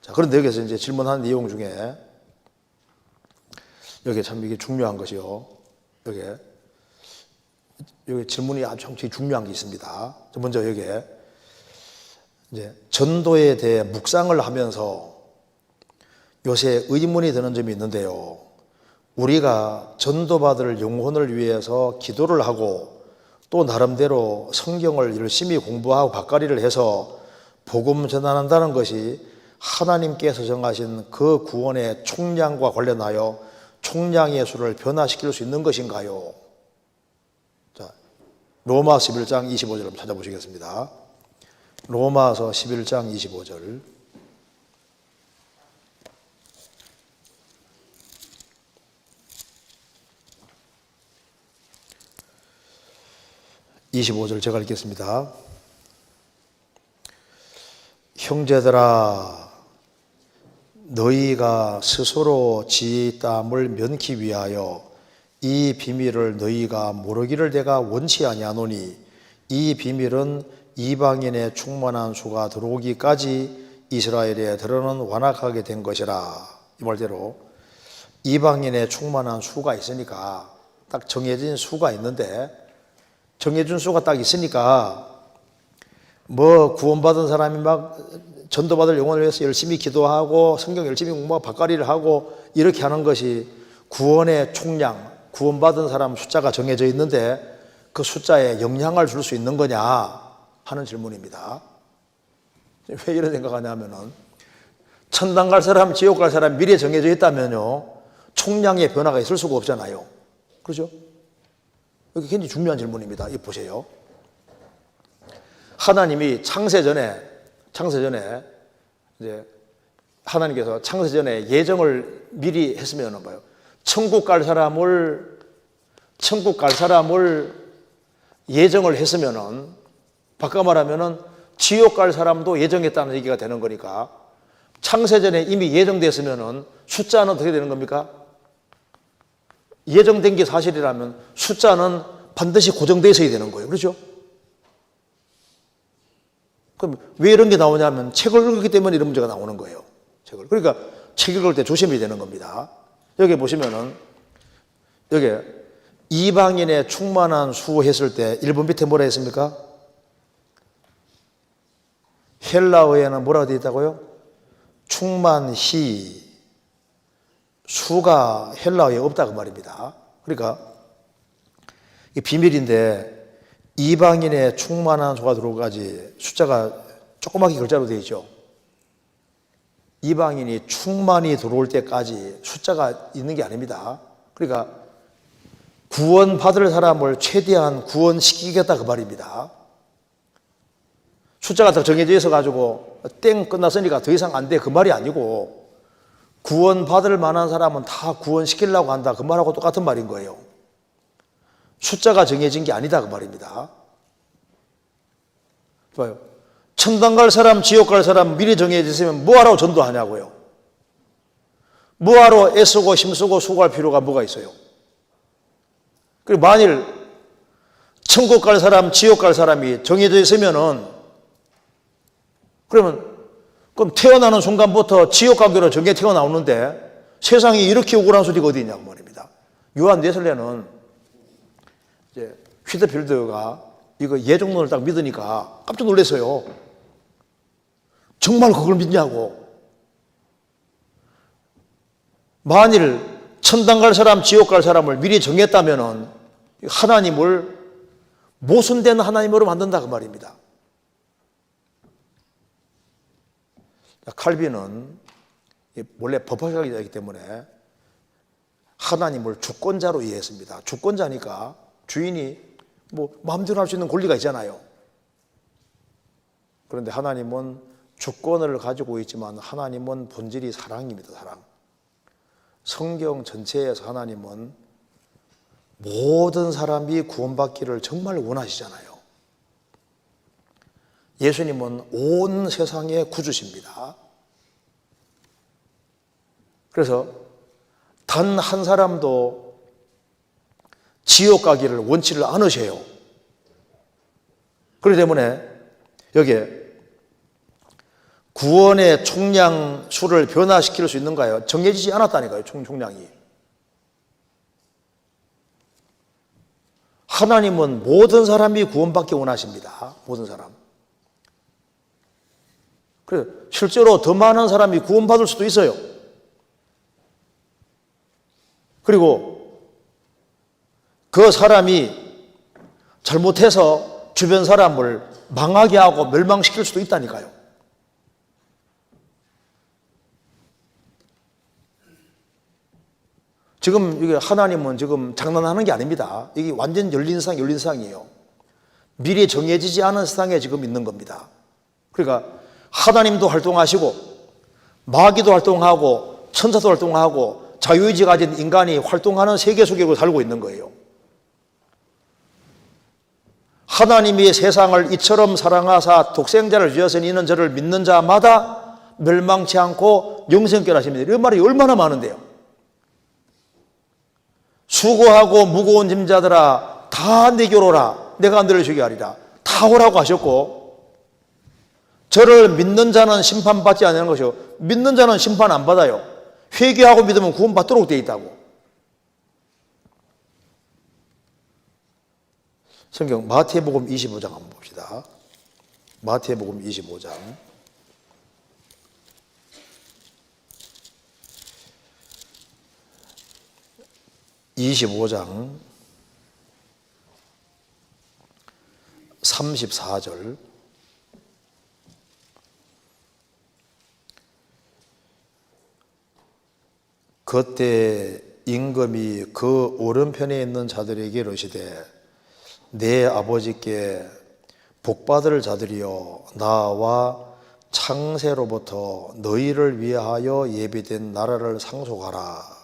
자, 그런데 여기서 이제 질문하는 내용 중에 여기 참 이게 중요한 것이요. 여기 질문이 아주 중요한 게 있습니다. 먼저 여기에 이제 전도에 대해 묵상을 하면서 요새 의문이 드는 점이 있는데요. 우리가 전도받을 영혼을 위해서 기도를 하고 또 나름대로 성경을 열심히 공부하고 밭갈이를 해서 복음 전환한다는 것이 하나님께서 정하신 그 구원의 총량과 관련하여 총량의 수를 변화시킬 수 있는 것인가요? 자, 로마서 11장 25절 한번 찾아보시겠습니다. 로마서 11장 25절. 제가 읽겠습니다. 형제들아, 너희가 스스로 지의 땀을 면기 위하여 이 비밀을 너희가 모르기를 내가 원치 아니하노니 이 비밀은 이방인의 충만한 수가 들어오기까지 이스라엘에 들어는 완악하게 된 것이라. 이 말대로 이방인의 충만한 수가 있으니까, 딱 정해진 수가 있는데, 정해준 수가 딱 있으니까 뭐 구원받은 사람이 막 전도받을 영혼을 위해서 열심히 기도하고 성경 열심히 공부하고 밭갈이를 하고 이렇게 하는 것이 구원의 총량, 구원받은 사람 숫자가 정해져 있는데 그 숫자에 영향을 줄 수 있는 거냐 하는 질문입니다. 왜 이런 생각하냐면은 천당 갈 사람, 지옥 갈 사람 미리 정해져 있다면요, 총량의 변화가 있을 수가 없잖아요. 그렇죠? 이게 굉장히 중요한 질문입니다. 이 보세요. 하나님이 창세전에 이제 하나님께서 창세전에 예정을 미리 했으면 봐요. 천국 갈 사람을 예정을 했으면은, 바꿔 말하면은 지옥 갈 사람도 예정했다는 얘기가 되는 거니까, 창세전에 이미 예정됐으면은 숫자는 어떻게 되는 겁니까? 예정된 게 사실이라면 숫자는 반드시 고정되어 있어야 되는 거예요. 그렇죠? 그럼 왜 이런 게 나오냐면 책을 읽기 때문에 이런 문제가 나오는 거예요. 그러니까 책 읽을 때 조심해야 되는 겁니다. 여기 보시면은 여기 이방인의 충만한 수 했을 때 1번 밑에 뭐라 했습니까? 헬라어에는 뭐라고 되어 있다고요? 충만히. 수가 헬라어에 없다 그 말입니다. 그러니까 이 비밀인데 이방인의 충만한 수가 들어오기까지 숫자가 조그맣게 글자로 되어 있죠. 이방인이 충만히 들어올 때까지 숫자가 있는 게 아닙니다. 그러니까 구원받을 사람을 최대한 구원시키겠다 그 말입니다. 숫자가 더 정해져 있어 가지고 땡 끝났으니까 더 이상 안 돼 그 말이 아니고, 구원받을 만한 사람은 다 구원시키려고 한다 그 말하고 똑같은 말인 거예요. 숫자가 정해진 게 아니다 그 말입니다. 봐요. 천당 갈 사람, 지옥 갈 사람 미리 정해져 있으면 뭐하러 전도하냐고요. 뭐하러 애쓰고 힘쓰고 수고할 필요가 뭐가 있어요. 그리고 만일 천국 갈 사람, 지옥 갈 사람이 정해져 있으면은, 그럼 태어나는 순간부터 지옥 가기로 정해 태어나오는데 세상이 이렇게 억울한 소리가 어디 있냐고 말입니다. 요한 네슬레는 이제 휘트필드가 이거 예정론을 딱 믿으니까 깜짝 놀랐어요. 정말 그걸 믿냐고. 만일 천당 갈 사람, 지옥 갈 사람을 미리 정했다면은 하나님을 모순된 하나님으로 만든다 그 말입니다. 칼빈은 원래 법학자이기 때문에 하나님을 주권자로 이해했습니다. 주권자니까 주인이 뭐 마음대로 할 수 있는 권리가 있잖아요. 그런데 하나님은 주권을 가지고 있지만 하나님은 본질이 사랑입니다. 사랑. 성경 전체에서 하나님은 모든 사람이 구원받기를 정말 원하시잖아요. 예수님은 온 세상의 구주십니다. 그래서 단 한 사람도 지옥 가기를 원치를 않으셔요. 그렇기 때문에 여기에 구원의 총량 수를 변화시킬 수 있는가요? 정해지지 않았다니까요. 총량이. 하나님은 모든 사람이 구원받기 원하십니다. 모든 사람. 그래서 실제로 더 많은 사람이 구원받을 수도 있어요. 그리고 그 사람이 잘못해서 주변 사람을 망하게 하고 멸망시킬 수도 있다니까요. 지금 이게 하나님은 지금 장난하는 게 아닙니다. 이게 완전 열린 세상이에요. 미리 정해지지 않은 세상에 지금 있는 겁니다. 그러니까 하나님도 활동하시고 마귀도 활동하고 천사도 활동하고 자유의지 가진 인간이 활동하는 세계 속에 살고 있는 거예요. 하나님이 세상을 이처럼 사랑하사 독생자를 주셨으니 이는 저를 믿는 자마다 멸망치 않고 영생케 하십니다. 이런 말이 얼마나 많은데요. 수고하고 무거운 짐자들아 다 내게로 오라 내가 너를 쉬게 하리라. 다 오라고 하셨고 저를 믿는 자는 심판받지 않는 것이요 믿는 자는 심판 안 받아요. 회개하고 믿으면 구원받도록 되어 있다고. 성경 마태복음 25장 한번 봅시다. 마태복음 25장 25장 34절 그때 임금이 그 오른편에 있는 자들에게 이르시되 내 아버지께 복받을 자들이여 나와 창세로부터 너희를 위하여 예비된 나라를 상속하라.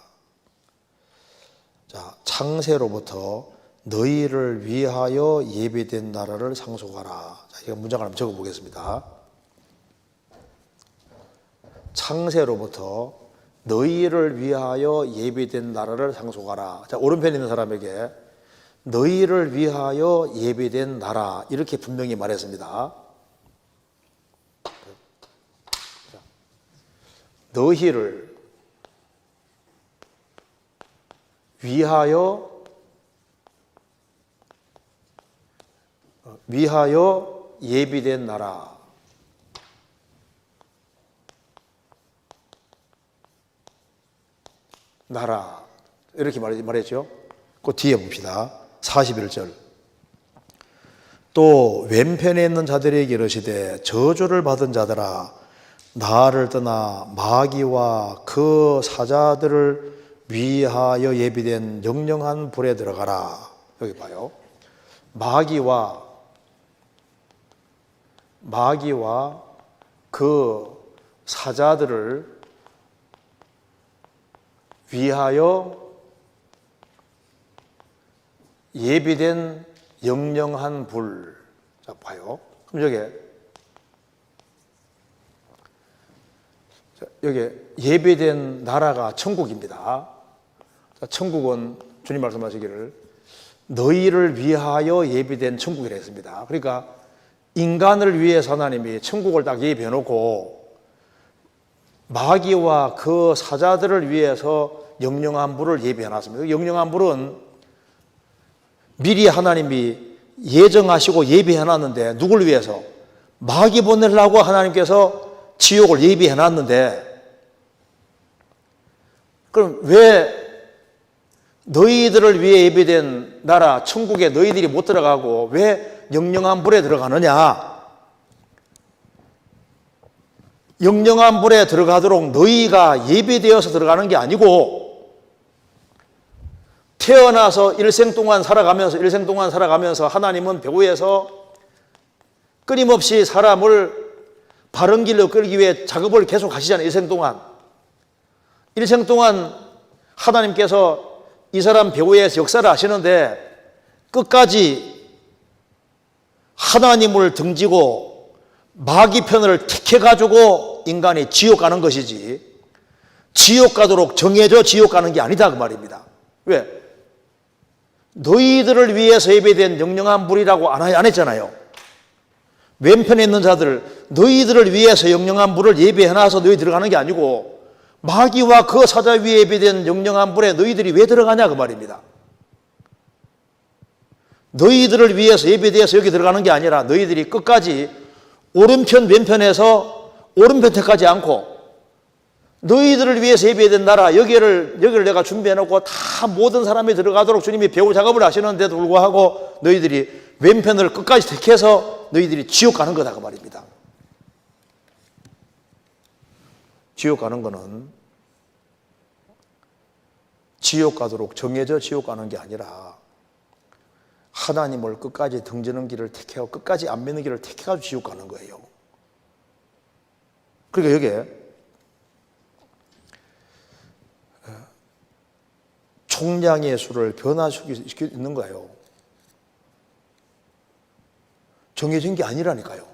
자, 창세로부터 너희를 위하여 예비된 나라를 상속하라. 자, 이거 문장을 한번 적어보겠습니다. 창세로부터 너희를 위하여 예비된 나라를 상속하라. 자, 오른편에 있는 사람에게 너희를 위하여 예비된 나라 이렇게 분명히 말했습니다. 너희를 위하여 예비된 나라. 나라 이렇게 말했죠. 그 뒤에 봅시다. 41절 또 왼편에 있는 자들에게 이르시되 저주를 받은 자들아 나를 떠나 마귀와 그 사자들을 위하여 예비된 영영한 불에 들어가라. 여기 봐요. 마귀와 그 사자들을 위하여 예비된 영영한 불. 자, 봐요. 그럼 여기 예비된 나라가 천국입니다. 자, 천국은 주님 말씀하시기를 너희를 위하여 예비된 천국이라 했습니다. 그러니까 인간을 위해서 하나님이 천국을 딱 예비해 놓고 마귀와 그 사자들을 위해서 영영한 불을 예비해 놨습니다. 영영한 불은 미리 하나님이 예정하시고 예비해 놨는데 누굴 위해서? 마귀 보내려고 하나님께서 지옥을 예비해 놨는데 그럼 왜 너희들을 위해 예비된 나라 천국에 너희들이 못 들어가고 왜 영영한 불에 들어가느냐? 영영한 불에 들어가도록 너희가 예비되어서 들어가는 게 아니고 태어나서 일생 동안 살아가면서 하나님은 배후에서 끊임없이 사람을 바른 길로 끌기 위해 작업을 계속 하시잖아요. 일생 동안 하나님께서 이 사람 배후에서 역사를 하시는데 끝까지 하나님을 등지고 마귀 편을 택해가지고 인간이 지옥 가는 것이지 지옥 가도록 정해져 지옥 가는 게 아니다 그 말입니다. 왜? 너희들을 위해서 예배된 영영한 불이라고 안 했잖아요. 왼편에 있는 자들, 너희들을 위해서 영영한 불을 예비해놔서 너희 들어가는 게 아니고 마귀와 그 사자 위에 예비된 영영한 불에 너희들이 왜 들어가냐 그 말입니다. 너희들을 위해서 예비되어서 여기 들어가는 게 아니라 너희들이 끝까지 오른편 왼편에서 오른편 택하지 않고 너희들을 위해서 예비된 나라 여기를 내가 준비해놓고 다 모든 사람이 들어가도록 주님이 배후 작업을 하시는데도 불구하고 너희들이 왼편을 끝까지 택해서 너희들이 지옥 가는 거다 그 말입니다. 지옥 가는 거는 지옥 가도록 정해져 지옥 가는 게 아니라 하나님을 끝까지 등지는 길을 택하고 끝까지 안 믿는 길을 택해가지고 지옥 가는 거예요. 그러니까 여기에 총량의 수를 변화시키고 있는 거예요. 정해진 게 아니라니까요.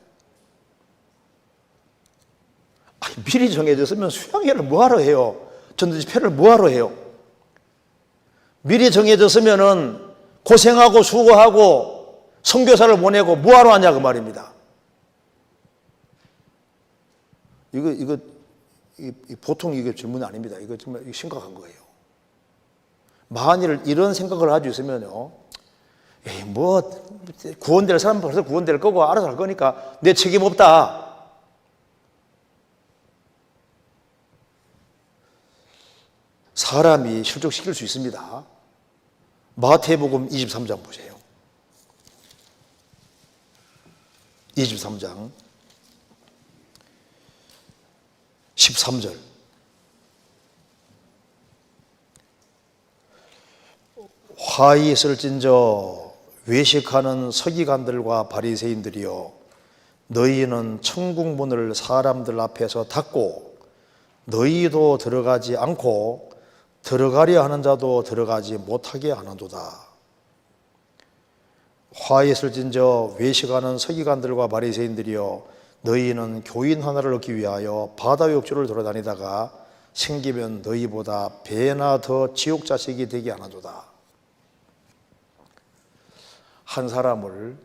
아니, 미리 정해졌으면 수양회를 뭐하러 해요? 전도집회를 뭐하러 해요? 미리 정해졌으면은 고생하고 수고하고 선교사를 보내고 뭐하러 하냐 그 말입니다. 이거 보통 이게 질문이 아닙니다. 이거 정말 심각한 거예요. 만일 이런 생각을 가지고 있으면요, 에이, 뭐 구원될 사람 벌써 구원될 거고 알아서 할 거니까 내 책임 없다. 사람이 실족시킬 수 있습니다. 마태복음 23장 보세요. 23장 13절. 화이 있을진저 외식하는 서기관들과 바리새인들이여, 너희는 천국 문을 사람들 앞에서 닫고 너희도 들어가지 않고 들어가려 하는 자도 들어가지 못하게 하는도다. 화이 있을진저 외식하는 서기관들과 바리새인들이여, 너희는 교인 하나를 얻기 위하여 바다 욕조를 돌아다니다가 생기면 너희보다 배나 더 지옥 자식이 되게 하는도다. 한 사람을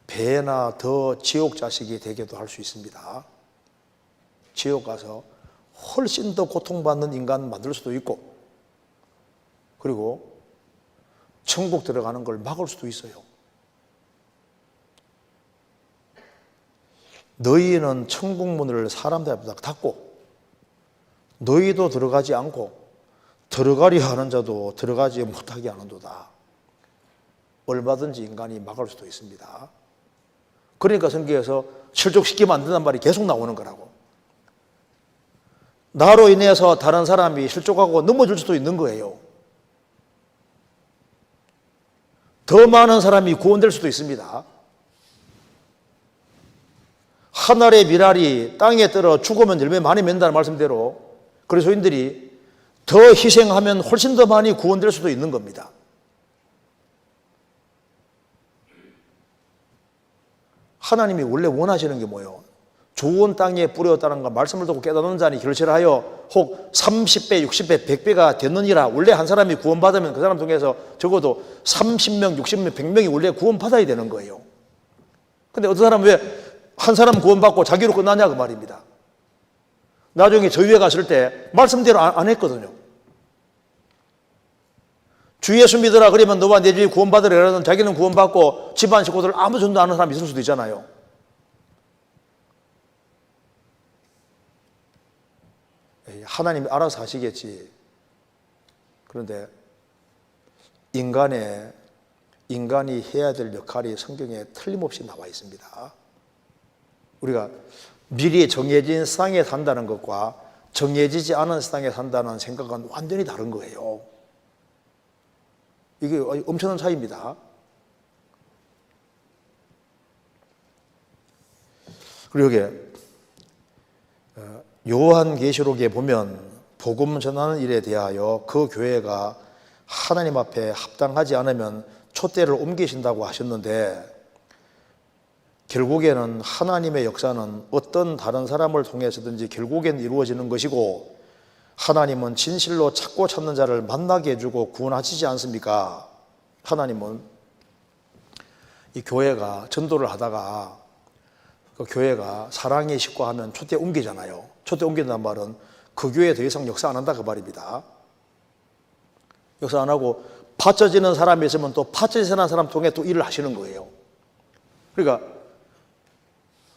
배나 더 지옥 자식이 되게도 할 수 있습니다. 지옥 가서 훨씬 더 고통받는 인간 만들 수도 있고, 그리고 천국 들어가는 걸 막을 수도 있어요. 너희는 천국 문을 사람들 앞에다 닫고 너희도 들어가지 않고 들어가려 하는 자도 들어가지 못하게 하는도다. 얼마든지 인간이 막을 수도 있습니다. 그러니까 성경에서 실족시키면 안 된다는 말이 계속 나오는 거라고. 나로 인해서 다른 사람이 실족하고 넘어질 수도 있는 거예요. 더 많은 사람이 구원될 수도 있습니다. 하늘의 미랄이 땅에 떨어 죽으면 열매 많이 맺는다는 말씀대로 그리스도인들이 더 희생하면 훨씬 더 많이 구원될 수도 있는 겁니다. 하나님이 원래 원하시는 게 뭐예요? 좋은 땅에 뿌렸다는 거 말씀을 듣고 깨닫는 자니 결실하여 혹 30배, 60배, 100배가 됐느니라. 원래 한 사람이 구원받으면 그 사람 중에서 적어도 30명, 60명, 100명이 원래 구원받아야 되는 거예요. 근데 어떤 사람은 왜 한 사람 구원받고 자기로 끝나냐 그 말입니다. 나중에 저 위에 갔을 때 말씀대로 안 했거든요. 주 예수 믿으라 그러면 너와 내 집이 구원받으라 그러면 자기는 구원받고 집안 식구들 아무 전도 안 하는 사람이 있을 수도 있잖아요. 하나님이 알아서 하시겠지. 그런데 인간이 해야 될 역할이 성경에 틀림없이 나와 있습니다. 우리가 미리 정해진 세상에 산다는 것과 정해지지 않은 세상에 산다는 생각은 완전히 다른 거예요. 이게 엄청난 차이입니다. 그리고 여기 요한계시록에 보면 복음 전하는 일에 대하여 그 교회가 하나님 앞에 합당하지 않으면 촛대를 옮기신다고 하셨는데, 결국에는 하나님의 역사는 어떤 다른 사람을 통해서든지 결국엔 이루어지는 것이고, 하나님은 진실로 찾고 찾는 자를 만나게 해주고 구원하시지 않습니까? 하나님은 이 교회가 전도를 하다가 그 교회가 사랑의 식구 하면 촛대 옮기잖아요. 촛대 옮긴다는 말은 그 교회 더 이상 역사 안 한다 그 말입니다. 역사 안 하고 파쳐지는 사람이 있으면 또 파쳐지는 사람 통해 또 일을 하시는 거예요. 그러니까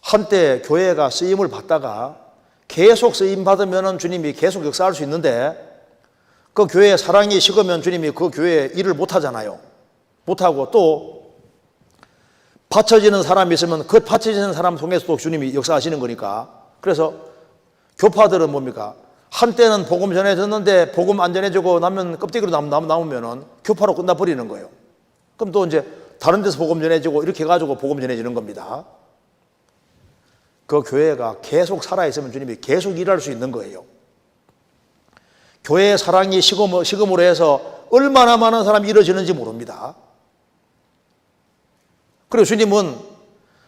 한때 교회가 쓰임을 받다가 계속 쓰임 받으면 주님이 계속 역사할 수 있는데 그 교회에 사랑이 식으면 주님이 그 교회에 일을 못 하잖아요. 못 하고 또 받쳐지는 사람이 있으면 그 받쳐지는 사람 통해서도 주님이 역사하시는 거니까. 그래서 교파들은 뭡니까? 한때는 복음 전해졌는데 복음 안 전해지고 나면 껍데기로 남으면은 교파로 끝나버리는 거예요. 그럼 또 이제 다른 데서 복음 전해지고 이렇게 해가지고 복음 전해지는 겁니다. 그 교회가 계속 살아있으면 주님이 계속 일할 수 있는 거예요. 교회의 사랑이 식음으로 해서 얼마나 많은 사람이 이루어지는지 모릅니다. 그리고 주님은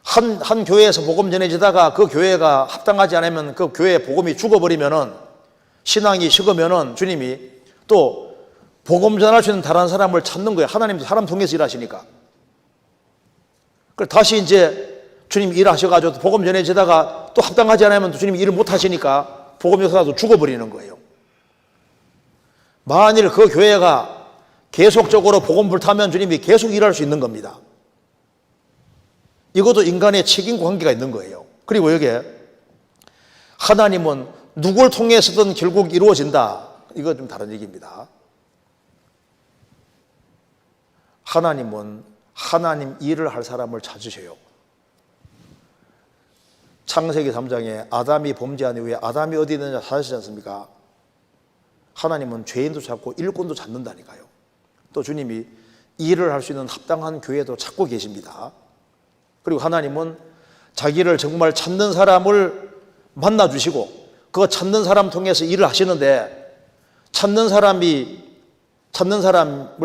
한 교회에서 복음 전해지다가 그 교회가 합당하지 않으면 그 교회의 복음이 죽어버리면은 신앙이 식으면은 주님이 또 복음 전할 수 있는 다른 사람을 찾는 거예요. 하나님도 사람 통해서 일하시니까. 그래서 다시 이제 주님 일하셔가지고 복음 전해지다가 또 합당하지 않으면 또 주님이 일을 못 하시니까 복음 역사도 죽어버리는 거예요. 만일 그 교회가 계속적으로 복음 불타면 주님이 계속 일할 수 있는 겁니다. 이것도 인간의 책임 관계가 있는 거예요. 그리고 여기에 하나님은 누굴 통해서든 결국 이루어진다. 이거 좀 다른 얘기입니다. 하나님은 하나님 일을 할 사람을 찾으셔요. 창세기 3장에 아담이 범죄한 이후에 아담이 어디 있느냐 찾으시지 않습니까? 하나님은 죄인도 찾고 일꾼도 찾는다니까요. 또 주님이 일을 할 수 있는 합당한 교회도 찾고 계십니다. 그리고 하나님은 자기를 정말 찾는 사람을 만나주시고 그 찾는 사람 통해서 일을 하시는데 찾는 사람을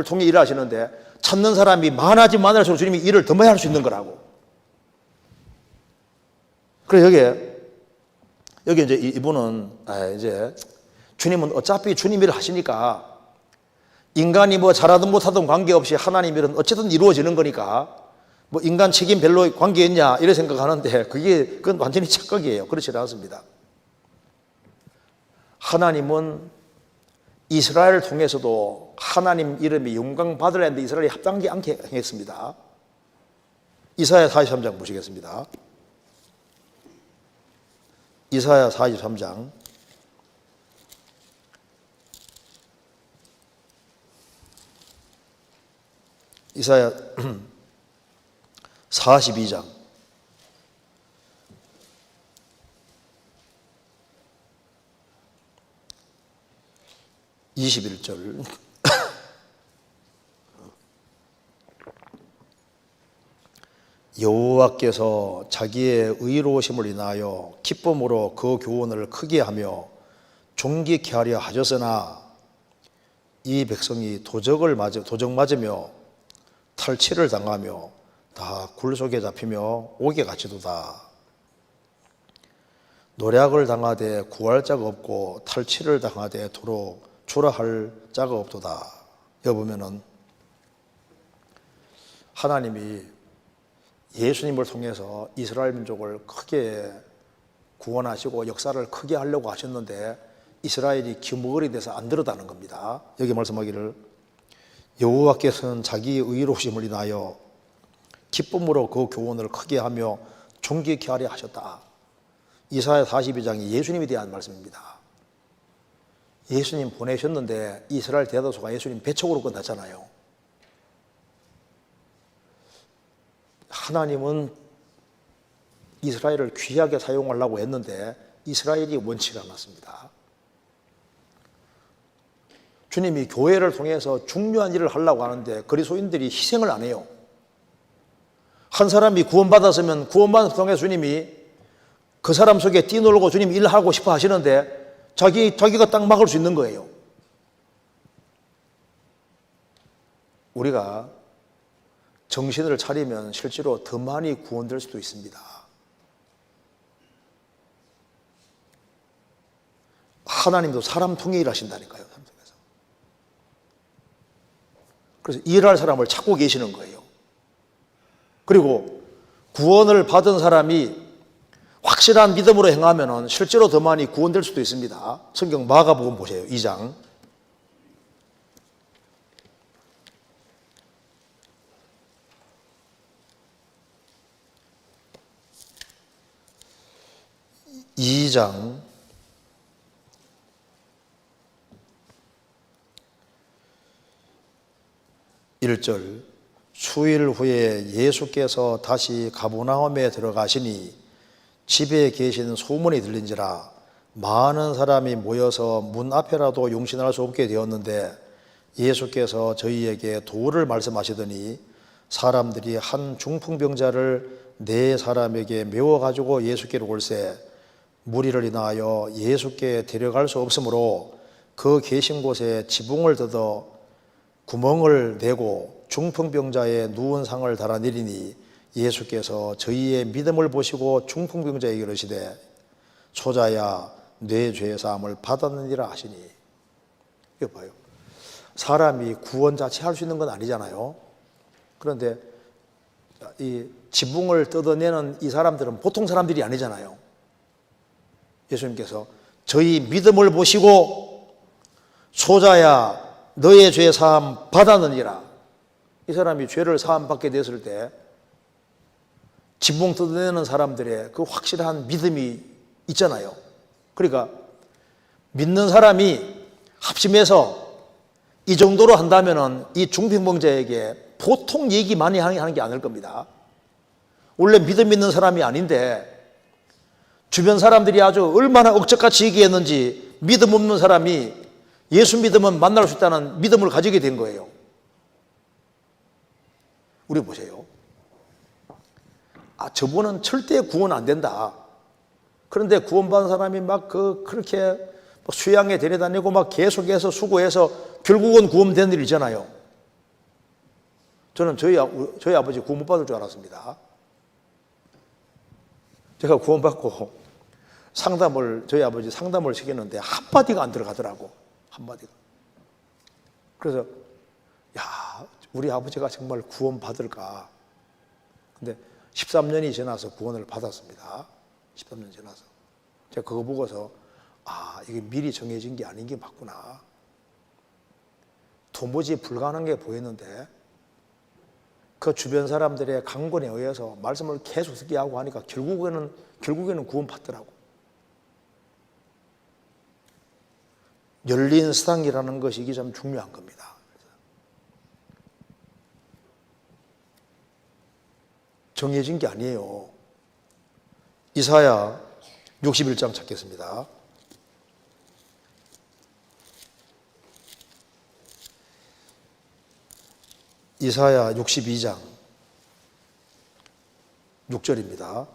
통해 일을 하시는데 찾는 사람이 많아지면 많을수록 주님이 일을 더 많이 할 수 있는 거라고. 그래서 여기 이제 이분은 이제 주님은 어차피 주님 일을 하시니까 인간이 뭐 잘하든 못하든 관계없이 하나님 일은 어쨌든 이루어지는 거니까 뭐 인간 책임 별로 관계 있냐 이런 생각하는데 그건 완전히 착각이에요. 그렇지 않습니다. 하나님은 이스라엘을 통해서도 하나님 이름이 영광 받으려 했는데 이스라엘이 합당하지 않게 행했습니다. 이사야 43장 보시겠습니다. 이사야 43장 이사야 42장 21절 여호와께서 자기의 의로우심을 인하여 기쁨으로 그 교훈을 크게 하며 존귀케 하려 하셨으나 이 백성이 도적 맞으며 탈취를 당하며 다 굴 속에 잡히며 옥에 갇히도다. 노략을 당하되 구할 자가 없고 탈취를 당하되 도로 출하할 자가 없도다. 여기 보면은 하나님이 예수님을 통해서 이스라엘 민족을 크게 구원하시고 역사를 크게 하려고 하셨는데 이스라엘이 기머거리 돼서 안 들었다는 겁니다. 여기 말씀하기를 여호와께서는 자기의 의로우심을 인하여 기쁨으로 그 교훈을 크게 하며 존귀케 하려 하셨다. 이사야 42장이 예수님에 대한 말씀입니다. 예수님 보내셨는데 이스라엘 대다수가 예수님 배척으로 끝났잖아요. 하나님은 이스라엘을 귀하게 사용하려고 했는데 이스라엘이 원치 않았습니다. 주님이 교회를 통해서 중요한 일을 하려고 하는데 그리스도인들이 희생을 안 해요. 한 사람이 구원받았으면 구원받은 통해 주님이 그 사람 속에 뛰놀고 주님 일하고 싶어 하시는데 자기가 딱 막을 수 있는 거예요. 우리가 정신을 차리면 실제로 더 많이 구원될 수도 있습니다. 하나님도 사람 통해 일하신다니까요. 그래서 일할 사람을 찾고 계시는 거예요. 그리고 구원을 받은 사람이 확실한 믿음으로 행하면 실제로 더 많이 구원될 수도 있습니다. 성경 마가복음 보세요. 2장. (2장) 1절. 수일 후에 예수께서 다시 가버나움에 들어가시니 집에 계신 소문이 들린지라 많은 사람이 모여서 문 앞에라도 용신할 수 없게 되었는데 예수께서 저희에게 도를 말씀하시더니 사람들이 한 중풍병자를 네 사람에게 메워 가지고 예수께로 올세 무리를 인하여 예수께 데려갈 수 없으므로 그 계신 곳에 지붕을 뜯어 구멍을 내고 중풍병자의 누운 상을 달아내리니 예수께서 저희의 믿음을 보시고 중풍병자에게 이르시되 소자야 내 죄 사함을 받았느니라 하시니. 이거 봐요. 사람이 구원 자체 할 수 있는 건 아니잖아요. 그런데 이 지붕을 뜯어내는 이 사람들은 보통 사람들이 아니잖아요. 예수님께서 저희 믿음을 보시고 소자야 너의 죄 사함 받았느니라. 이 사람이 죄를 사함 받게 됐을 때 지붕 뜯어내는 사람들의 그 확실한 믿음이 있잖아요. 그러니까 믿는 사람이 합심해서 이 정도로 한다면은 이 중풍병자에게 보통 얘기 많이 하는 게 아닐 겁니다. 원래 믿음 있는 사람이 아닌데 주변 사람들이 아주 얼마나 억척같이 얘기했는지 믿음 없는 사람이 예수 믿으면 만날 수 있다는 믿음을 가지게 된 거예요. 우리 보세요. 저분은 절대 구원 안 된다. 그런데 구원받은 사람이 막 그렇게 수양에 데려다니고 막 계속해서 수고해서 결국은 구원된 일 있잖아요. 저는 저희 아버지 구원 못 받을 줄 알았습니다. 제가 구원받고 저희 아버지 상담을 시켰는데 한마디가 안 들어가더라고. 한마디가. 그래서 우리 아버지가 정말 구원 받을까. 근데 13년이 지나서 구원을 받았습니다. 13년 지나서. 제가 그거 보고서 이게 미리 정해진 게 아닌 게 맞구나. 도무지 불가능한 게 보였는데 그 주변 사람들의 강권에 의해서 말씀을 계속 듣게 하고 하니까 결국에는 구원 받더라고. 열린 세상이라는 것이 이게 참 중요한 겁니다. 정해진 게 아니에요. 이사야 61장 찾겠습니다. 이사야 62장 6절입니다.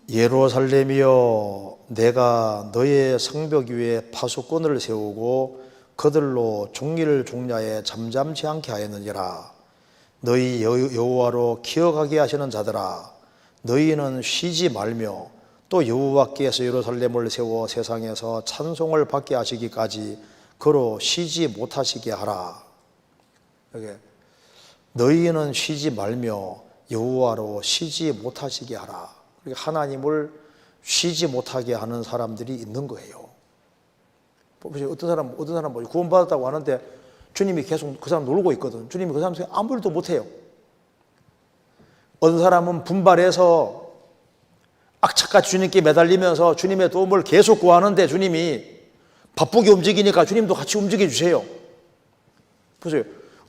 예루살렘이여 내가 너의 성벽 위에 파수꾼을 세우고 그들로 종일 종야에 잠잠치 않게 하였느니라. 너희 여호와로 기억하게 하시는 자들아 너희는 쉬지 말며 또 여호와께서 예루살렘을 세워 세상에서 찬송을 받게 하시기까지 그로 쉬지 못하시게 하라. 여기 너희는 쉬지 말며 여호와로 쉬지 못하시게 하라. 하나님을 쉬지 못하게 하는 사람들이 있는 거예요. 어떤 사람 구원받았다고 하는데 주님이 계속 그 사람 놀고 있거든. 주님이 그 사람 속에 아무 일도 못해요. 어떤 사람은 분발해서 악착같이 주님께 매달리면서 주님의 도움을 계속 구하는데 주님이 바쁘게 움직이니까 주님도 같이 움직여 주세요. 보세요.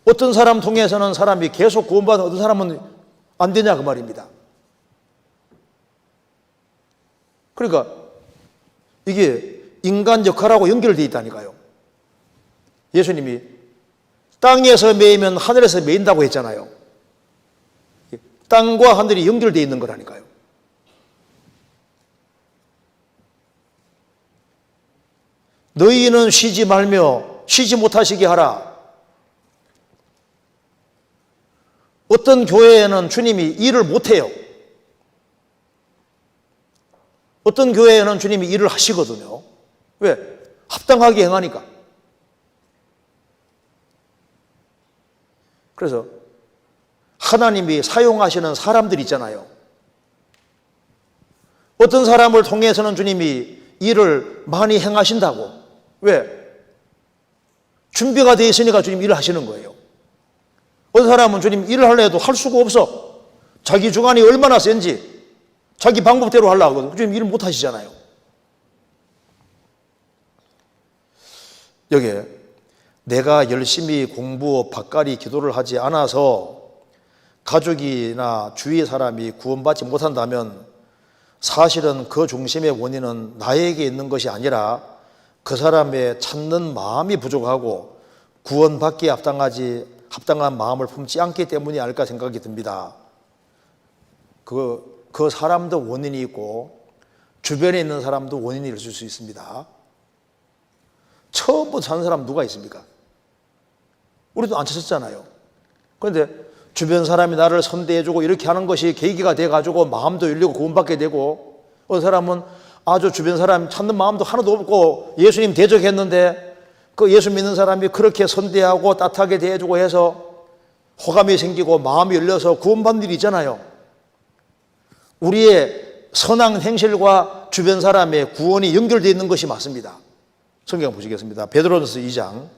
어떤 사람 통해서는 사람이 계속 구원받는 어떤 사람은 안 되냐 그 말입니다. 그러니까 이게 인간 역할하고 연결되어 있다니까요. 예수님이 땅에서 매이면 하늘에서 매인다고 했잖아요. 땅과 하늘이 연결되어 있는 거라니까요. 너희는 쉬지 말며 쉬지 못하시게 하라. 어떤 교회에는 주님이 일을 못해요. 어떤 교회에는 주님이 일을 하시거든요. 왜? 합당하게 행하니까. 그래서 하나님이 사용하시는 사람들이 있잖아요. 어떤 사람을 통해서는 주님이 일을 많이 행하신다고. 왜? 준비가 되어 있으니까 주님 일을 하시는 거예요. 어떤 사람은 주님 일을 하려 해도 할 수가 없어. 자기 주관이 얼마나 센지 자기 방법대로 하려고 하거든. 주님 일을 못 하시잖아요. 여기에 내가 열심히 공부, 밭갈이, 기도를 하지 않아서 가족이나 주위 사람이 구원받지 못한다면 사실은 그 중심의 원인은 나에게 있는 것이 아니라 그 사람의 찾는 마음이 부족하고 구원받기에 합당한 마음을 품지 않기 때문이 아닐까 생각이 듭니다. 그 사람도 원인이 있고 주변에 있는 사람도 원인이 있을 수 있습니다. 처음부터 사는 사람 누가 있습니까? 우리도 안 찾았잖아요. 그런데 주변 사람이 나를 선대해주고 이렇게 하는 것이 계기가 돼가지고 마음도 열리고 구원받게 되고, 어떤 사람은 아주 주변 사람 찾는 마음도 하나도 없고 예수님 대적했는데 그 예수 믿는 사람이 그렇게 선대하고 따뜻하게 대해주고 해서 호감이 생기고 마음이 열려서 구원받는 일이 있잖아요. 우리의 선한 행실과 주변 사람의 구원이 연결되어 있는 것이 맞습니다. 성경 보시겠습니다. 베드로전서 2장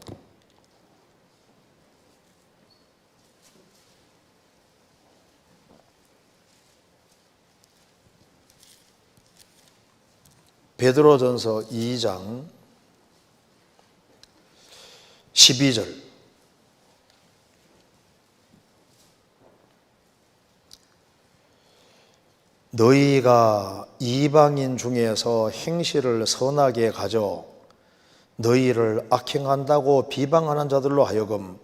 베드로전서 2장 12절. 너희가 이방인 중에서 행실을 선하게 가져 너희를 악행한다고 비방하는 자들로 하여금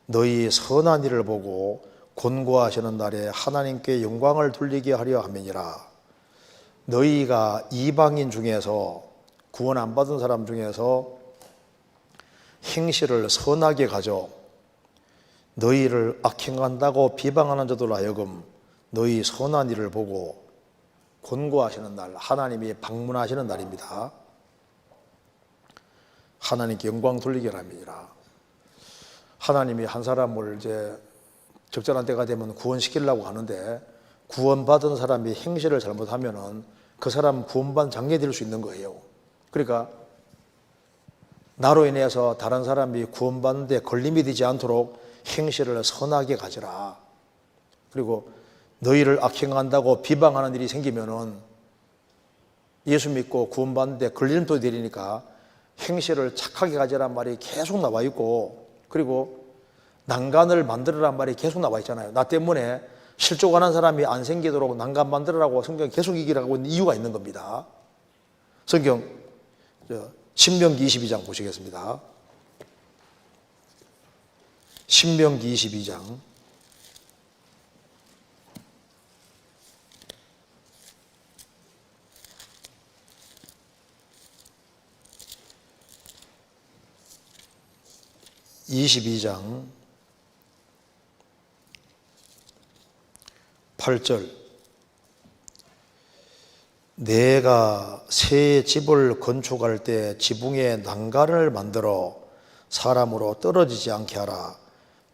너희 선한 일을 보고 곤고하시는 날에 하나님께 영광을 돌리게 하려 함이니라. 너희가 이방인 중에서, 구원 안 받은 사람 중에서 행실을 선하게 가져 너희를 악행한다고 비방하는 자들로 하여금 너희 선한 일을 보고 곤고하시는 날, 하나님이 방문하시는 날입니다. 하나님께 영광 돌리게 함이니라. 하나님이 한 사람을 이제 적절한 때가 되면 구원시키려고 하는데 구원받은 사람이 행실을 잘못하면은 그 사람 구원받은 장애 될 수 있는 거예요. 그러니까 나로 인해서 다른 사람이 구원받는 데 걸림이 되지 않도록 행실을 선하게 가지라. 그리고 너희를 악행한다고 비방하는 일이 생기면은 예수 믿고 구원받는 데 걸림도 되리니까 행실을 착하게 가지란 말이 계속 나와 있고, 그리고 난간을 만들으란 말이 계속 나와 있잖아요. 나 때문에 실족하는 사람이 안 생기도록 난간 만들으라고 성경이 계속 얘기를 하고 있는 이유가 있는 겁니다. 성경 신명기 22장 보시겠습니다. 신명기 22장 8절. 내가 새 집을 건축할 때 지붕에 난간을 만들어 사람으로 떨어지지 않게 하라.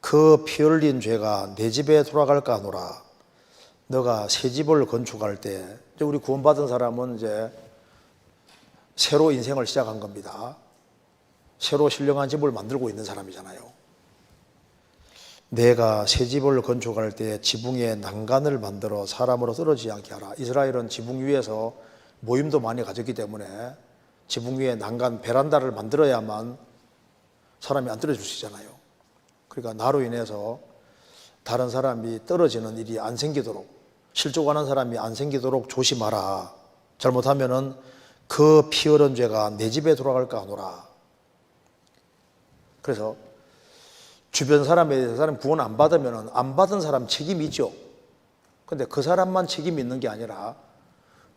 그 피 흘린 죄가 내 집에 돌아갈까 하노라. 너가 새 집을 건축할 때, 우리 구원받은 사람은 이제 새로 인생을 시작한 겁니다. 새로 신령한 집을 만들고 있는 사람이잖아요. 내가 새 집을 건축할 때 지붕에 난간을 만들어 사람으로 떨어지지 않게 하라. 이스라엘은 지붕 위에서 모임도 많이 가졌기 때문에 지붕 위에 난간, 베란다를 만들어야만 사람이 안 떨어질 수 있잖아요. 그러니까 나로 인해서 다른 사람이 떨어지는 일이 안 생기도록, 실족하는 사람이 안 생기도록 조심하라. 잘못하면은 그 피 흘린 죄가 내 집에 돌아갈까 하노라. 그래서 주변 사람에 대해서 사람 구원 안 받으면 안 받은 사람 책임이 있죠. 그런데 그 사람만 책임이 있는 게 아니라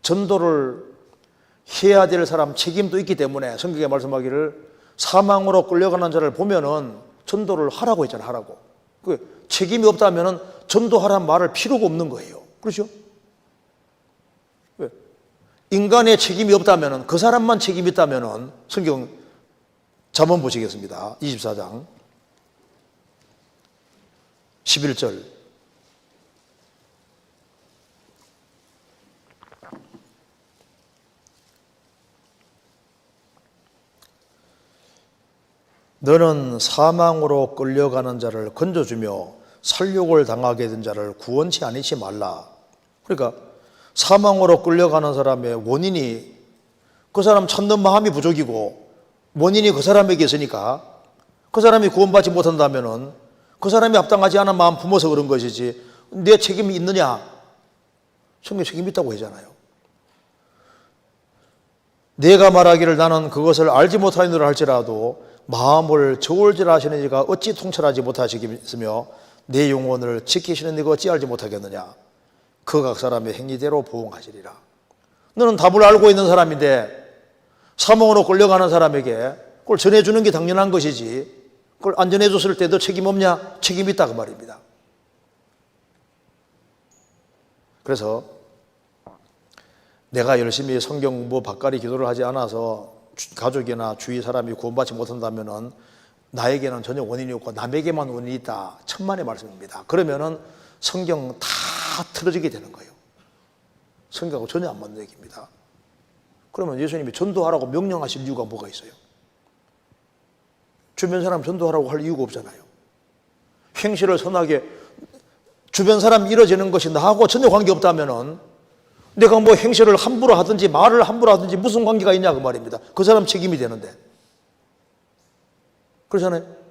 전도를 해야 될 사람 책임도 있기 때문에 성경에 말씀하기를 사망으로 끌려가는 자를 보면은 전도를 하라고 했잖아요. 하라고. 그 책임이 없다면은 전도하라는 말을 필요가 없는 거예요. 그렇죠? 왜? 인간의 책임이 없다면은, 그 사람만 책임이 있다면은, 성경 잠언 보시겠습니다. 24장 11절. 너는 사망으로 끌려가는 자를 건져주며 살육을 당하게 된 자를 구원치 아니지 말라. 그러니까 사망으로 끌려가는 사람의 원인이 그 사람 찾는 마음이 부족이고 원인이 그 사람에게 있으니까 그 사람이 구원받지 못한다면은 그 사람이 합당하지 않은 마음 품어서 그런 것이지 내 책임이 있느냐? 성경 책임이 있다고 하잖아요. 내가 말하기를 나는 그것을 알지 못하느라 할지라도 마음을 저울질하시는 이가 어찌 통찰하지 못하시겠으며 내 영혼을 지키시는 이가 어찌 알지 못하겠느냐? 그 각 사람의 행위대로 보응하시리라. 너는 답을 알고 있는 사람인데 사망으로 끌려가는 사람에게 그걸 전해주는 게 당연한 것이지 그걸 안 전해줬을 때 너 책임 없냐? 책임 있다 그 말입니다. 그래서 내가 열심히 성경 공부 바까리 기도를 하지 않아서 가족이나 주위 사람이 구원받지 못한다면은 나에게는 전혀 원인이 없고 남에게만 원인이 있다. 천만의 말씀입니다. 그러면은 성경 다 틀어지게 되는 거예요. 성경하고 전혀 안 맞는 얘기입니다. 그러면 예수님이 전도하라고 명령하실 이유가 뭐가 있어요? 주변 사람 전도하라고 할 이유가 없잖아요. 행실을 선하게 주변 사람 이뤄지는 것이 나하고 전혀 관계없다면은 내가 뭐 행실을 함부로 하든지 말을 함부로 하든지 무슨 관계가 있냐 그 말입니다. 그 사람 책임이 되는데. 그렇잖아요.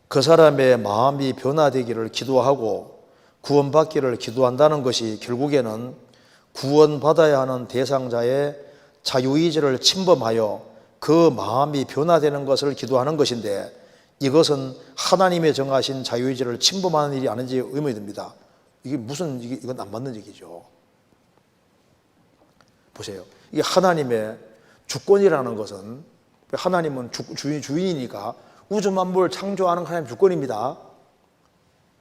그 사람의 마음이 변화되기를 기도하고 구원받기를 기도한다는 것이 결국에는 구원받아야 하는 대상자의 자유의지를 침범하여 그 마음이 변화되는 것을 기도하는 것인데 이것은 하나님의 정하신 자유의지를 침범하는 일이 아닌지 의문이 듭니다. 이건 안 맞는 얘기죠. 보세요. 이게 하나님의 주권이라는 것은 하나님은 주인이니까 우주 만물을 창조하는 하나님의 주권입니다.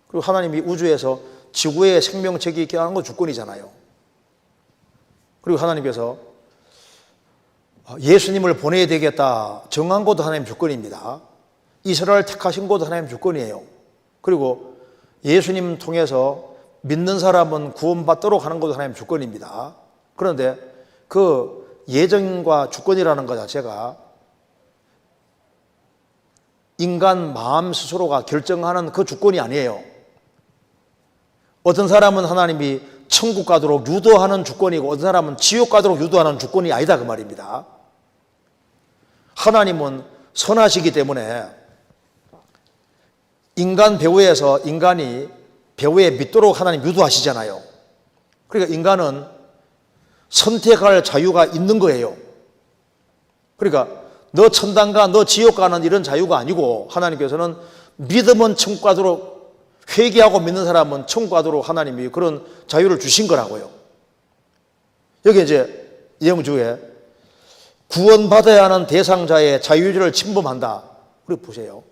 그리고 하나님이 우주에서 지구의 생명체계 있게 하는 건 주권이잖아요. 그리고 하나님께서 예수님을 보내야 되겠다 정한 것도 하나님의 주권입니다. 이스라엘 택하신 것도 하나님의 주권이에요. 그리고 예수님 통해서 믿는 사람은 구원받도록 하는 것도 하나님의 주권입니다. 그런데 그 예정과 주권이라는 것 자체가 인간 마음 스스로가 결정하는 그 주권이 아니에요. 어떤 사람은 하나님이 천국 가도록 유도하는 주권이고 어떤 사람은 지옥 가도록 유도하는 주권이 아니다 그 말입니다. 하나님은 선하시기 때문에 인간 배후에서 인간이 배후에 믿도록 하나님 유도하시잖아요. 그러니까 인간은 선택할 자유가 있는 거예요. 그러니까 너 천당 너 지옥 가는 이런 자유가 아니고 하나님께서는 믿으면 천국 가도록 회개하고 믿는 사람은 천국 가도록 하나님이 그런 자유를 주신 거라고요. 여기 이제 내용 중에 구원받아야 하는 대상자의 자유의지를 침범한다. 그리고 보세요.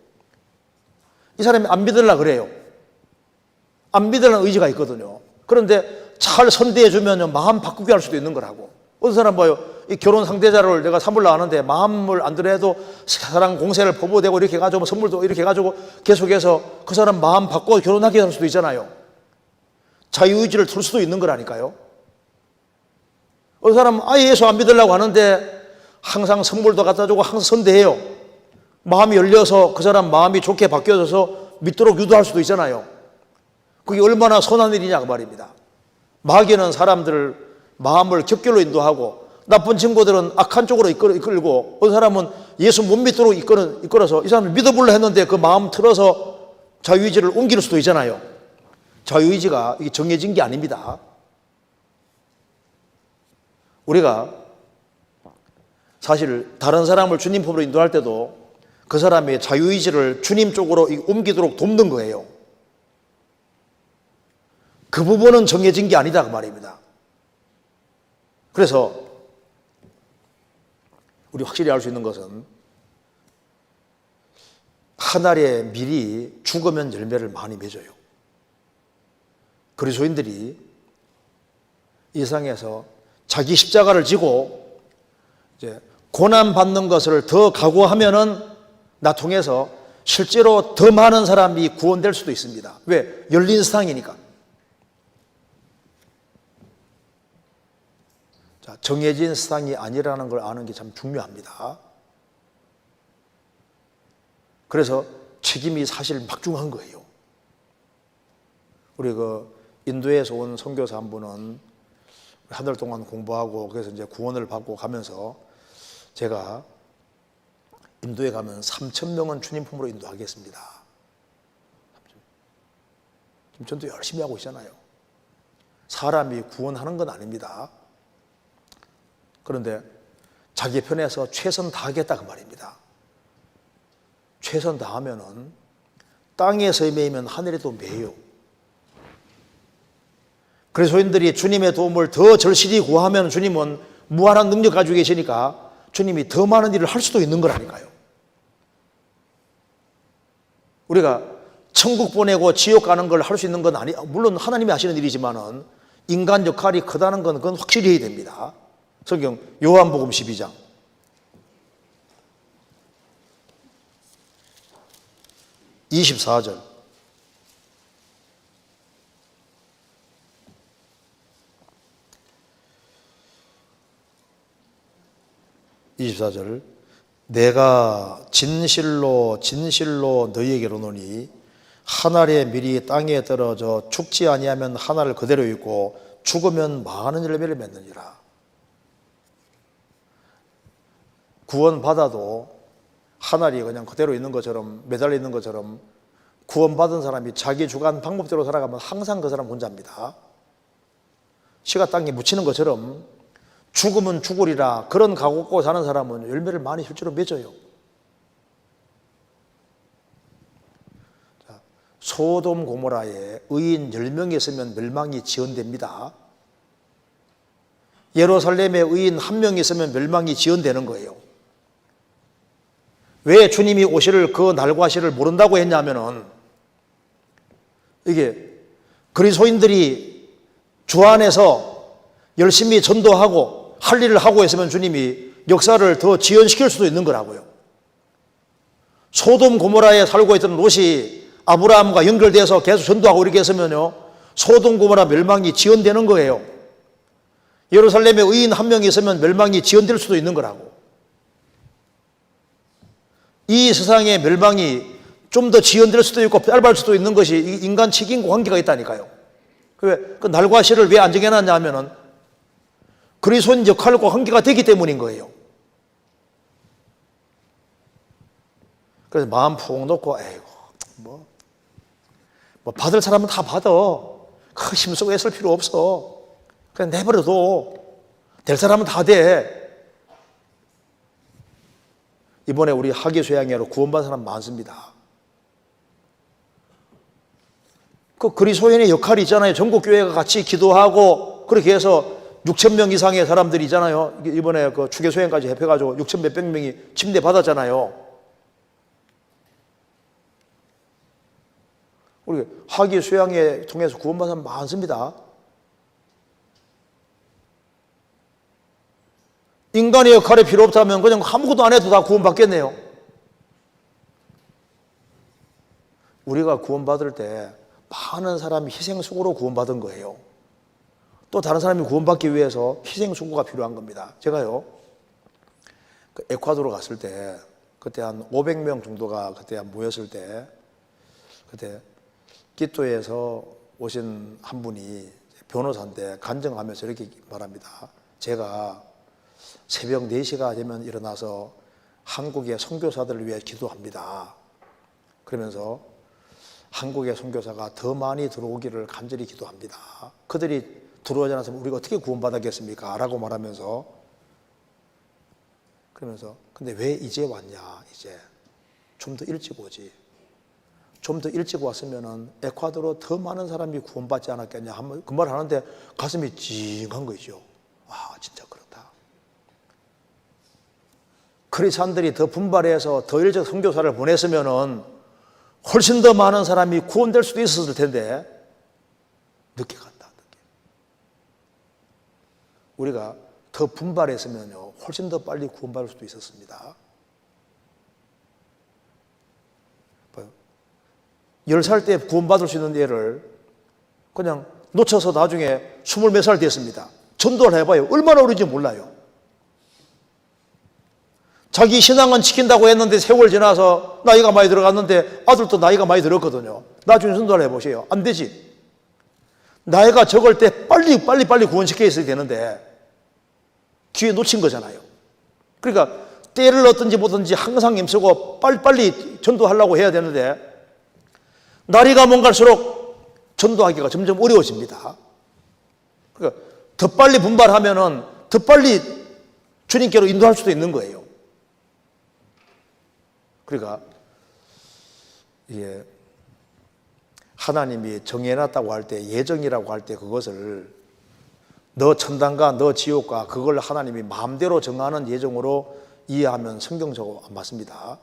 이 사람이 안 믿으려고 그래요. 안 믿으려는 의지가 있거든요. 그런데 잘 선대해주면 마음 바꾸게 할 수도 있는 거라고. 어떤 사람 봐요. 이 결혼 상대자를 내가 삼으려 하는데 마음을 안 들어도 사랑 공세를 포부되고 이렇게 해가지고 선물도 이렇게 해가지고 계속해서 그 사람 마음 바꿔 결혼하게 할 수도 있잖아요. 자유의지를 틀 수도 있는 거라니까요. 어떤 사람은 아예 예수 안 믿으려고 하는데 항상 선물도 갖다 주고 항상 선대해요. 마음이 열려서 그 사람 마음이 좋게 바뀌어져서 믿도록 유도할 수도 있잖아요. 그게 얼마나 선한 일이냐 그 말입니다. 마귀는 사람들 마음을 격결로 인도하고 나쁜 친구들은 악한 쪽으로 이끌고 어떤 사람은 예수 못 믿도록 이끌어서 이 사람을 믿어보려 했는데 그 마음 틀어서 자유의지를 옮길 수도 있잖아요. 자유의지가 이게 정해진 게 아닙니다. 우리가 사실 다른 사람을 주님 품으로 인도할 때도 그 사람의 자유의지를 주님 쪽으로 옮기도록 돕는 거예요. 그 부분은 정해진 게 아니다 그 말입니다. 그래서 우리 확실히 알 수 있는 것은 한 알의 밀이 죽으면 열매를 많이 맺어요. 그리스도인들이 이 세상에서 자기 십자가를 지고 이제 고난 받는 것을 더 각오하면은 나 통해서 실제로 더 많은 사람이 구원될 수도 있습니다. 왜? 열린 세상이니까. 자, 정해진 세상이 아니라는 걸 아는 게 참 중요합니다. 그래서 책임이 사실 막중한 거예요. 우리 인도에서 온 선교사 한 분은 한 달 동안 공부하고 그래서 이제 구원을 받고 가면서 제가 인도에 가면 3,000명은 주님 품으로 인도하겠습니다. 지금 전도 열심히 하고 있잖아요. 사람이 구원하는 건 아닙니다. 그런데 자기 편에서 최선 다하겠다 그 말입니다. 최선 다하면은 땅에서 매이면 하늘에도 매요. 그리스도인들이 주님의 도움을 더 절실히 구하면 주님은 무한한 능력 가지고 계시니까 주님이 더 많은 일을 할 수도 있는 거라니까요. 우리가 천국 보내고 지옥 가는 걸 할 수 있는 건 물론 하나님이 하시는 일이지만은 인간 역할이 크다는 건 그건 확실히 해야 됩니다. 성경 요한복음 12장 24절 내가 진실로 진실로 너희에게 이르노니 한 알의 밀이 땅에 떨어져 죽지 아니하면 한 알 그대로 있고 죽으면 많은 열매를 맺느니라. 구원받아도 한 알이 그냥 그대로 있는 것처럼 매달려 있는 것처럼 구원받은 사람이 자기 주관 방법대로 살아가면 항상 그 사람 혼자입니다. 씨가 땅에 묻히는 것처럼 죽으면 죽으리라 그런 각오 갖고 사는 사람은 열매를 많이 실제로 맺어요. 소돔 고모라에 의인 10명이 있으면 멸망이 지연됩니다. 예루살렘에 의인 1명이 있으면 멸망이 지연되는 거예요. 왜 주님이 오실 그 날과 시를 모른다고 했냐면은 이게 그리스도인들이 주 안에서 열심히 전도하고 할 일을 하고 있으면 주님이 역사를 더 지연시킬 수도 있는 거라고요. 소돔 고모라에 살고 있던 롯이 아브라함과 연결돼서 계속 전도하고 이렇게 했으면요 소돔 고모라 멸망이 지연되는 거예요. 예루살렘에 의인 1명이 있으면 멸망이 지연될 수도 있는 거라고. 이 세상의 멸망이 좀 더 지연될 수도 있고 짧을 수도 있는 것이 인간 책임과 관계가 있다니까요. 그 날과 시를 왜 안 정해놨냐 하면은 그리스도인 역할과 관계가 되기 때문인 거예요. 그래서 마음 푹 놓고 에이고 뭐 받을 사람은 다 받아. 그 힘쓰고 애쓸 필요 없어. 그냥 내버려둬. 될 사람은 다 돼. 이번에 우리 하계수양회로 구원받은 사람 많습니다. 그 그리스도인의 역할이 있잖아요. 전국교회가 같이 기도하고 그렇게 해서 6,000명 이상의 사람들이 있잖아요. 이번에 그 추계수양까지 합해가지고 6,000 몇백 명이 침대 받았잖아요. 우리 하계수양회 통해서 구원받은 사람 많습니다. 인간의 역할이 필요 없다면 그냥 아무것도 안 해도 다 구원받겠네요. 우리가 구원받을 때 많은 사람이 희생수고로 구원받은 거예요. 또 다른 사람이 구원받기 위해서 희생수고가 필요한 겁니다. 제가요, 에콰도르 갔을 때, 그때 한 500명 정도가 그때 모였을 때, 그때 기토에서 오신 한 분이 변호사인데 간증하면서 이렇게 말합니다. 제가 새벽 4시가 되면 일어나서 한국의 선교사들을 위해 기도합니다. 그러면서 한국의 선교사가 더 많이 들어오기를 간절히 기도합니다. 그들이 들어오지 않았으면 우리가 어떻게 구원받았겠습니까? 라고 말하면서 그러면서 근데 왜 이제 왔냐? 이제 좀 더 일찍 오지. 좀 더 일찍 왔으면은 에콰도르 더 많은 사람이 구원받지 않았겠냐? 그 말 하는데 가슴이 찡한 거죠. 아, 진짜 그렇다. 크리스찬들이 더 분발해서 더 일찍 선교사를 보냈으면은 훨씬 더 많은 사람이 구원될 수도 있었을 텐데 늦게 갔다. 늦게. 우리가 더 분발했으면요 훨씬 더 빨리 구원받을 수도 있었습니다. 10살 때 구원받을 수 있는 애를 그냥 놓쳐서 나중에 20몇 살 됐습니다. 전도를 해봐요. 얼마나 어린지 몰라요. 자기 신앙은 지킨다고 했는데 세월 지나서 나이가 많이 들어갔는데 아들도 나이가 많이 들었거든요. 나중에 전도를 해보세요. 안 되지. 나이가 적을 때 빨리 구원시켜 있어야 되는데 기회 놓친 거잖아요. 그러니까 때를 얻든지 뭐든지 항상 힘쓰고 빨리 전도하려고 해야 되는데 날이 가면 갈수록 전도하기가 점점 어려워집니다. 그러니까 더 빨리 분발하면은 더 빨리 주님께로 인도할 수도 있는 거예요. 그러니까 이게 하나님이 정해놨다고 할 때, 예정이라고 할 때 그것을 너 천당과 너 지옥과 그걸 하나님이 마음대로 정하는 예정으로 이해하면 성경적으로 안 맞습니다.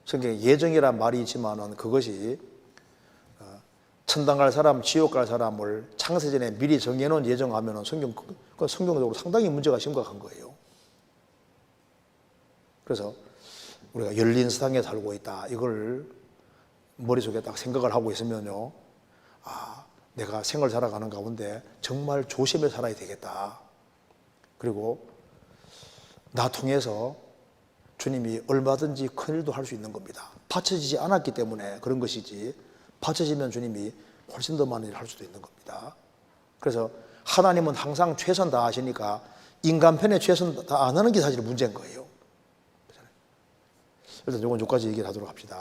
성경에 예정이란 말이 있지만은 그것이 천당 갈 사람, 지옥 갈 사람을 창세전에 미리 정해놓은 예정하면은 성경적으로 상당히 문제가 심각한 거예요. 그래서 우리가 열린 세상에 살고 있다. 이걸 머릿속에 딱 생각을 하고 있으면요. 내가 생을 살아가는 가운데 정말 조심해 살아야 되겠다. 그리고 나 통해서 주님이 얼마든지 큰 일도 할 수 있는 겁니다. 받쳐지지 않았기 때문에 그런 것이지 받쳐지면 주님이 훨씬 더 많은 일을 할 수도 있는 겁니다. 그래서 하나님은 항상 최선 다하시니까 인간 편에 최선 다 안 하는 게 사실 문제인 거예요. 일단 요건 여기까지 얘기를 하도록 합시다.